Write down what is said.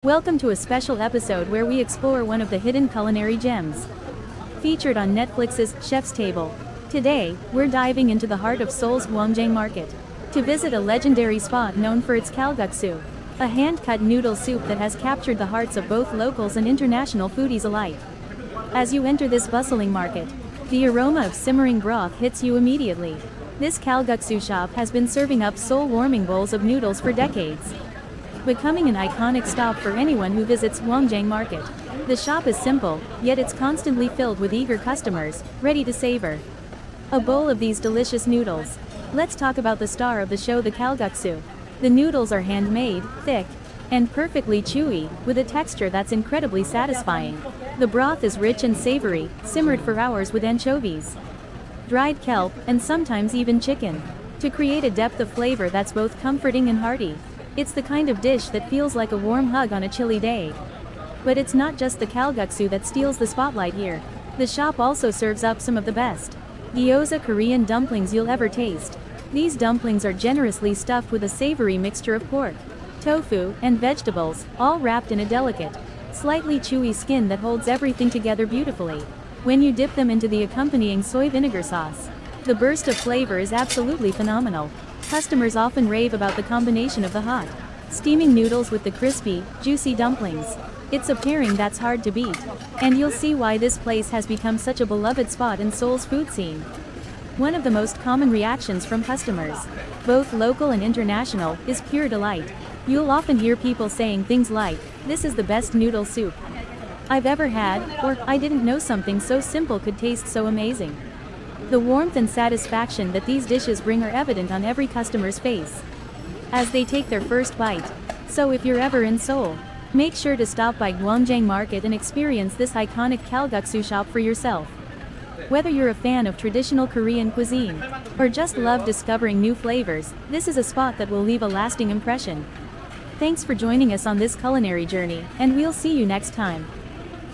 Welcome to a special episode where we explore one of the hidden culinary gems featured on Netflix's Chef's Table. Today, we're diving into the heart of Seoul's Gwangjang Market to visit a legendary spot known for its kalguksu, a hand-cut noodle soup that has captured the hearts of both locals and international foodies alike. As you enter this bustling market, the aroma of simmering broth hits you immediately. This kalguksu shop has been serving up soul-warming bowls of noodles for decades, becoming an iconic stop for anyone who visits Gwangjang Market. The shop is simple, yet it's constantly filled with eager customers, ready to savor a bowl of these delicious noodles. Let's talk about the star of the show, the kalguksu. The noodles are handmade, thick, and perfectly chewy, with a texture that's incredibly satisfying. The broth is rich and savory, simmered for hours with anchovies, dried kelp, and sometimes even chicken, to create a depth of flavor that's both comforting and hearty. It's the kind of dish that feels like a warm hug on a chilly day. But it's not just the kalguksu that steals the spotlight here. The shop also serves up some of the best gyoza Korean dumplings you'll ever taste. These dumplings are generously stuffed with a savory mixture of pork, tofu, and vegetables, all wrapped in a delicate, slightly chewy skin that holds everything together beautifully. When you dip them into the accompanying soy vinegar sauce, the burst of flavor is absolutely phenomenal. Customers often rave about the combination of the hot, steaming noodles with the crispy, juicy dumplings. It's a pairing that's hard to beat, and you'll see why this place has become such a beloved spot in Seoul's food scene. One of the most common reactions from customers, both local and international, is pure delight. You'll often hear people saying things like, "This is the best noodle soup I've ever had," or "I didn't know something so simple could taste so amazing." The warmth and satisfaction that these dishes bring are evident on every customer's face as they take their first bite. So if you're ever in Seoul, make sure to stop by Gwangjang Market and experience this iconic kalguksu shop for yourself. Whether you're a fan of traditional Korean cuisine or just love discovering new flavors, this is a spot that will leave a lasting impression. Thanks for joining us on this culinary journey, and we'll see you next time.